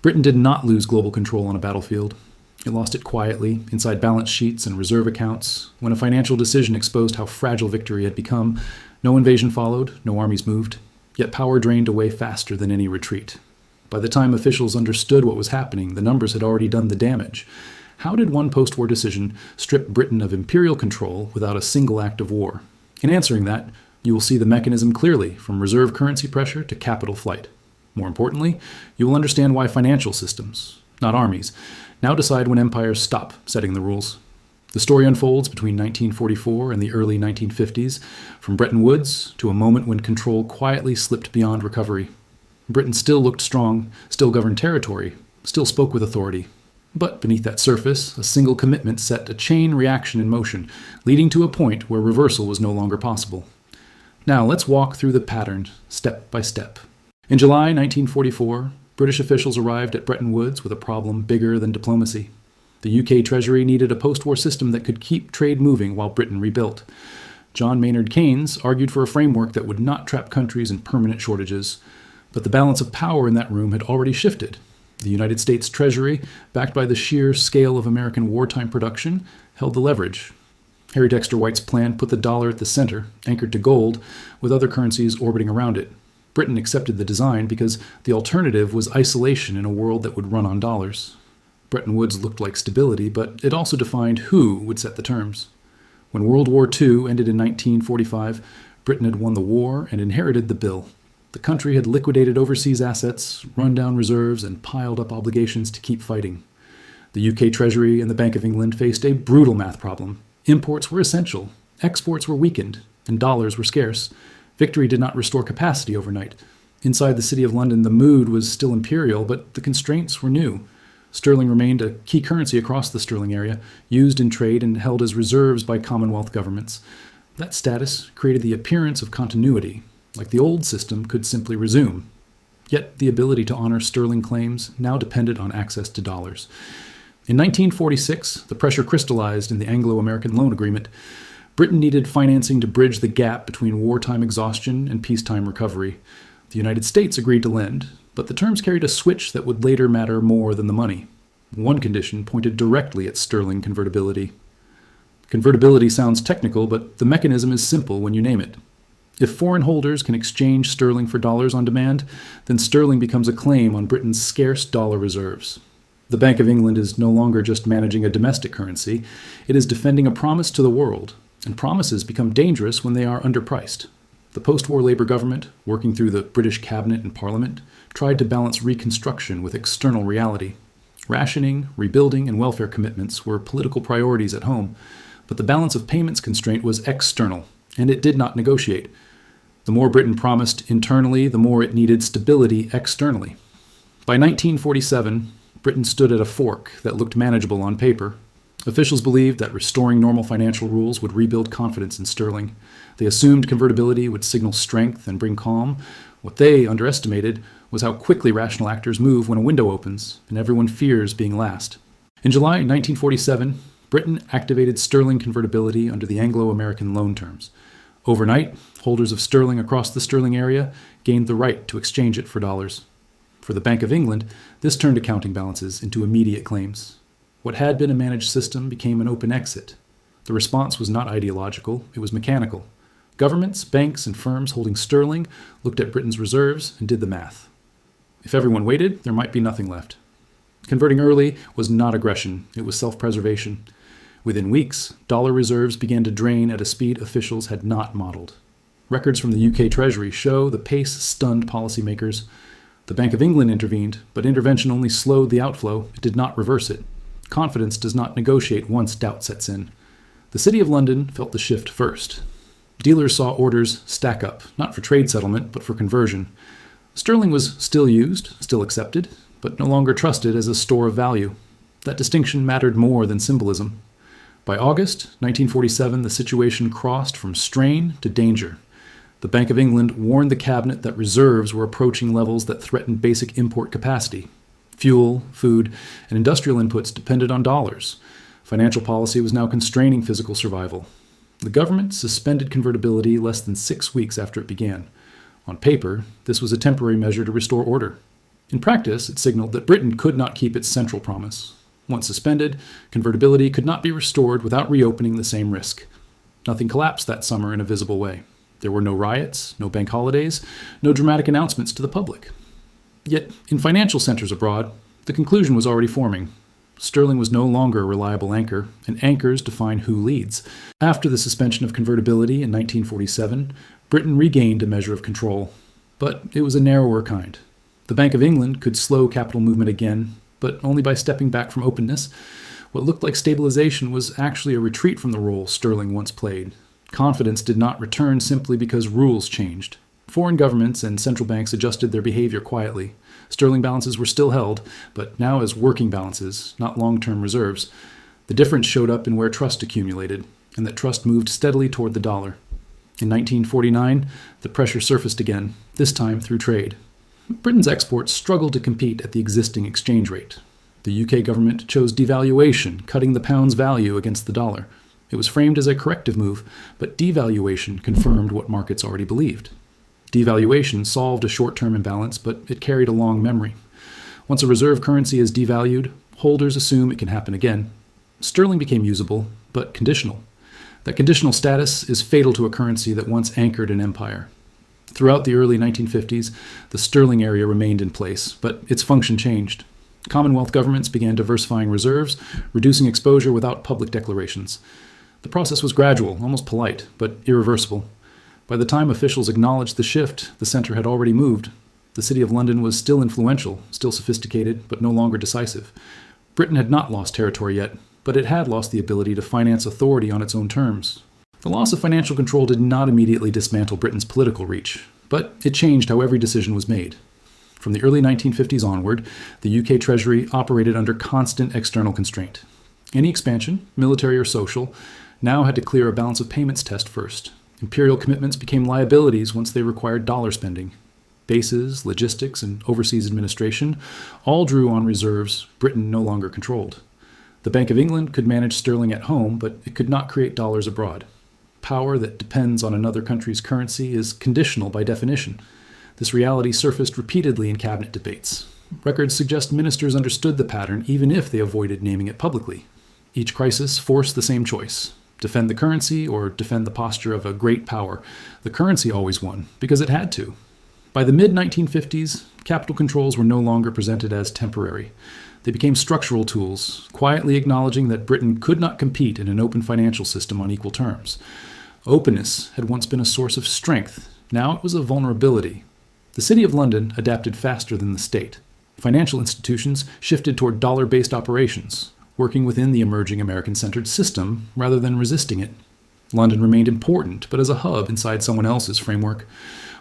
Britain did not lose global control on a battlefield. It lost it quietly, inside balance sheets and reserve accounts. When a financial decision exposed how fragile victory had become, no invasion followed, no armies moved, yet power drained away faster than any retreat. By the time officials understood what was happening, the numbers had already done the damage. How did one post-war decision strip Britain of imperial control without a single act of war? In answering that, you will see the mechanism clearly, from reserve currency pressure to capital flight. More importantly, you will understand why financial systems, not armies, now decide when empires stop setting the rules. The story unfolds between 1944 and the early 1950s, from Bretton Woods to a moment when control quietly slipped beyond recovery. Britain still looked strong, still governed territory, still spoke with authority. But beneath that surface, a single commitment set a chain reaction in motion, leading to a point where reversal was no longer possible. Now let's walk through the pattern, step by step. In July 1944, British officials arrived at Bretton Woods with a problem bigger than diplomacy. The UK Treasury needed a post-war system that could keep trade moving while Britain rebuilt. John Maynard Keynes argued for a framework that would not trap countries in permanent shortages. But the balance of power in that room had already shifted. The United States Treasury, backed by the sheer scale of American wartime production, held the leverage. Harry Dexter White's plan put the dollar at the center, anchored to gold, with other currencies orbiting around it. Britain accepted the design because the alternative was isolation in a world that would run on dollars. Bretton Woods looked like stability, but it also defined who would set the terms. When World War II ended in 1945, Britain had won the war and inherited the bill. The country had liquidated overseas assets, run down reserves, and piled up obligations to keep fighting. The UK Treasury and the Bank of England faced a brutal math problem. Imports were essential, exports were weakened, and dollars were scarce. Victory did not restore capacity overnight. Inside the City of London, the mood was still imperial, but the constraints were new. Sterling remained a key currency across the sterling area, used in trade and held as reserves by Commonwealth governments. That status created the appearance of continuity, like the old system could simply resume. Yet the ability to honor sterling claims now depended on access to dollars. In 1946, the pressure crystallized in the Anglo-American Loan Agreement. Britain needed financing to bridge the gap between wartime exhaustion and peacetime recovery. The United States agreed to lend, but the terms carried a switch that would later matter more than the money. One condition pointed directly at sterling convertibility. Convertibility sounds technical, but the mechanism is simple when you name it. If foreign holders can exchange sterling for dollars on demand, then sterling becomes a claim on Britain's scarce dollar reserves. The Bank of England is no longer just managing a domestic currency, it is defending a promise to the world, and promises become dangerous when they are underpriced. The post-war Labour government, working through the British cabinet and parliament, tried to balance reconstruction with external reality. Rationing, rebuilding, and welfare commitments were political priorities at home, but the balance of payments constraint was external, and it did not negotiate. The more Britain promised internally, the more it needed stability externally. By 1947, Britain stood at a fork that looked manageable on paper. Officials believed that restoring normal financial rules would rebuild confidence in sterling. They assumed convertibility would signal strength and bring calm. What they underestimated was how quickly rational actors move when a window opens and everyone fears being last. In July 1947, Britain activated sterling convertibility under the Anglo-American loan terms. Overnight, holders of sterling across the sterling area gained the right to exchange it for dollars. For the Bank of England, this turned accounting balances into immediate claims. What had been a managed system became an open exit. The response was not ideological, it was mechanical. Governments, banks, and firms holding sterling looked at Britain's reserves and did the math. If everyone waited, there might be nothing left. Converting early was not aggression, it was self-preservation. Within weeks, dollar reserves began to drain at a speed officials had not modeled. Records from the UK Treasury show the pace stunned policymakers. The Bank of England intervened, but intervention only slowed the outflow, it did not reverse it. Confidence does not negotiate once doubt sets in. The City of London felt the shift first. Dealers saw orders stack up, not for trade settlement, but for conversion. Sterling was still used, still accepted, but no longer trusted as a store of value. That distinction mattered more than symbolism. By August 1947, the situation crossed from strain to danger. The Bank of England warned the cabinet that reserves were approaching levels that threatened basic import capacity. Fuel, food, and industrial inputs depended on dollars. Financial policy was now constraining physical survival. The government suspended convertibility less than 6 weeks after it began. On paper, this was a temporary measure to restore order. In practice, it signaled that Britain could not keep its central promise. Once suspended, convertibility could not be restored without reopening the same risk. Nothing collapsed that summer in a visible way. There were no riots, no bank holidays, no dramatic announcements to the public. Yet, in financial centers abroad, the conclusion was already forming. Sterling was no longer a reliable anchor, and anchors define who leads. After the suspension of convertibility in 1947, Britain regained a measure of control, but it was a narrower kind. The Bank of England could slow capital movement again, but only by stepping back from openness. What looked like stabilization was actually a retreat from the role Sterling once played. Confidence did not return simply because rules changed. Foreign governments and central banks adjusted their behavior quietly. Sterling balances were still held, but now as working balances, not long-term reserves. The difference showed up in where trust accumulated, and that trust moved steadily toward the dollar. In 1949, the pressure surfaced again, this time through trade. Britain's exports struggled to compete at the existing exchange rate. The UK government chose devaluation, cutting the pound's value against the dollar. It was framed as a corrective move, but devaluation confirmed what markets already believed. Devaluation solved a short-term imbalance, but it carried a long memory. Once a reserve currency is devalued, holders assume it can happen again. Sterling became usable, but conditional. That conditional status is fatal to a currency that once anchored an empire. Throughout the early 1950s, the sterling area remained in place, but its function changed. Commonwealth governments began diversifying reserves, reducing exposure without public declarations. The process was gradual, almost polite, but irreversible. By the time officials acknowledged the shift, the center had already moved. The City of London was still influential, still sophisticated, but no longer decisive. Britain had not lost territory yet, but it had lost the ability to finance authority on its own terms. The loss of financial control did not immediately dismantle Britain's political reach, but it changed how every decision was made. From the early 1950s onward, the UK Treasury operated under constant external constraint. Any expansion, military or social, now had to clear a balance of payments test first. Imperial commitments became liabilities once they required dollar spending. Bases, logistics, and overseas administration all drew on reserves Britain no longer controlled. The Bank of England could manage sterling at home, but it could not create dollars abroad. Power that depends on another country's currency is conditional by definition. This reality surfaced repeatedly in cabinet debates. Records suggest ministers understood the pattern even if they avoided naming it publicly. Each crisis forced the same choice: defend the currency or defend the posture of a great power. The currency always won, because it had to. By the mid-1950s, capital controls were no longer presented as temporary. They became structural tools, quietly acknowledging that Britain could not compete in an open financial system on equal terms. Openness had once been a source of strength. Now it was a vulnerability. The City of London adapted faster than the state. Financial institutions shifted toward dollar-based operations, working within the emerging American-centered system rather than resisting it. London remained important, but as a hub inside someone else's framework.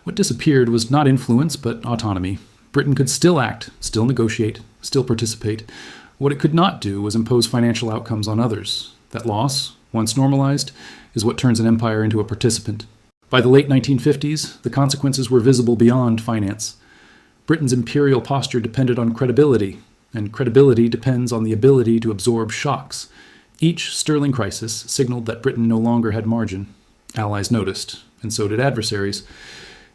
What disappeared was not influence, but autonomy. Britain could still act, still negotiate, still participate. What it could not do was impose financial outcomes on others. That loss, once normalized, is what turns an empire into a participant. By the late 1950s, the consequences were visible beyond finance. Britain's imperial posture depended on credibility, and credibility depends on the ability to absorb shocks. Each sterling crisis signaled that Britain no longer had margin. Allies noticed, and so did adversaries.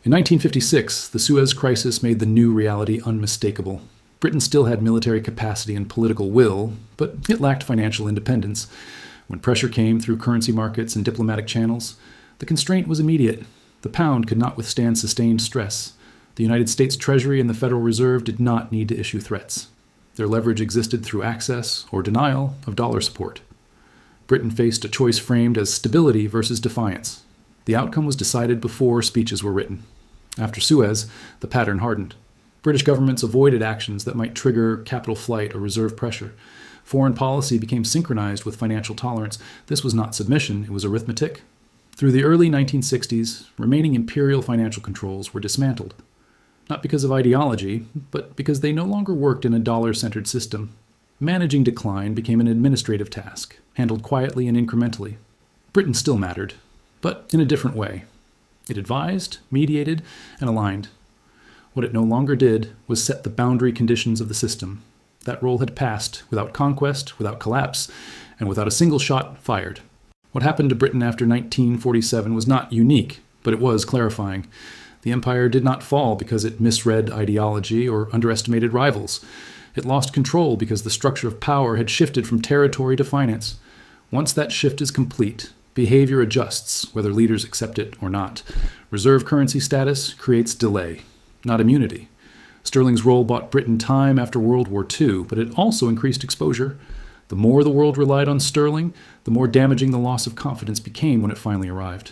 In 1956, the Suez Crisis made the new reality unmistakable. Britain still had military capacity and political will, but it lacked financial independence. When pressure came through currency markets and diplomatic channels, the constraint was immediate. The pound could not withstand sustained stress. The United States Treasury and the Federal Reserve did not need to issue threats. Their leverage existed through access or denial of dollar support. Britain faced a choice framed as stability versus defiance. The outcome was decided before speeches were written. After Suez, the pattern hardened. British governments avoided actions that might trigger capital flight or reserve pressure. Foreign policy became synchronized with financial tolerance. This was not submission, it was arithmetic. Through the early 1960s, remaining imperial financial controls were dismantled. Not because of ideology, but because they no longer worked in a dollar-centered system. Managing decline became an administrative task, handled quietly and incrementally. Britain still mattered, but in a different way. It advised, mediated, and aligned. What it no longer did was set the boundary conditions of the system. That role had passed without conquest, without collapse, and without a single shot fired. What happened to Britain after 1947 was not unique, but it was clarifying. The empire did not fall because it misread ideology or underestimated rivals. It lost control because the structure of power had shifted from territory to finance. Once that shift is complete, behavior adjusts, whether leaders accept it or not. Reserve currency status creates delay, not immunity. Sterling's role bought Britain time after World War II, but it also increased exposure. The more the world relied on sterling, the more damaging the loss of confidence became when it finally arrived.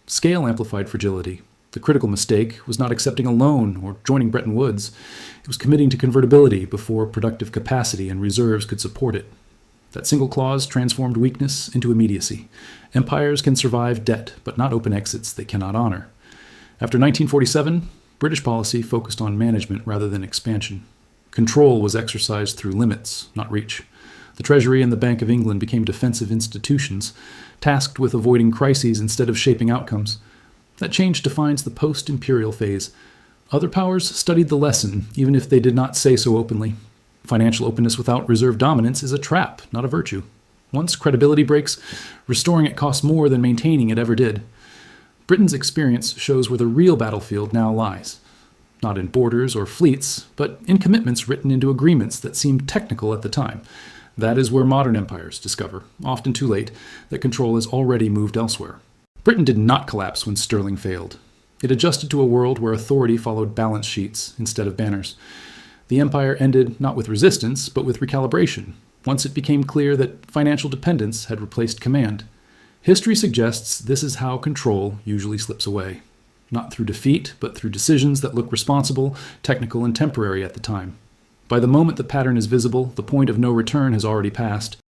Scale amplified fragility. The critical mistake was not accepting a loan or joining Bretton Woods. It was committing to convertibility before productive capacity and reserves could support it. That single clause transformed weakness into immediacy. Empires can survive debt, but not open exits they cannot honor. After 1947, British policy focused on management rather than expansion. Control was exercised through limits, not reach. The Treasury and the Bank of England became defensive institutions, tasked with avoiding crises instead of shaping outcomes. That change defines the post-imperial phase. Other powers studied the lesson, even if they did not say so openly. Financial openness without reserve dominance is a trap, not a virtue. Once credibility breaks, restoring it costs more than maintaining it ever did. Britain's experience shows where the real battlefield now lies. Not in borders or fleets, but in commitments written into agreements that seemed technical at the time. That is where modern empires discover, often too late, that control has already moved elsewhere. Britain did not collapse when sterling failed. It adjusted to a world where authority followed balance sheets instead of banners. The empire ended not with resistance, but with recalibration, once it became clear that financial dependence had replaced command. History suggests this is how control usually slips away. Not through defeat, but through decisions that look responsible, technical, and temporary at the time. By the moment the pattern is visible, the point of no return has already passed.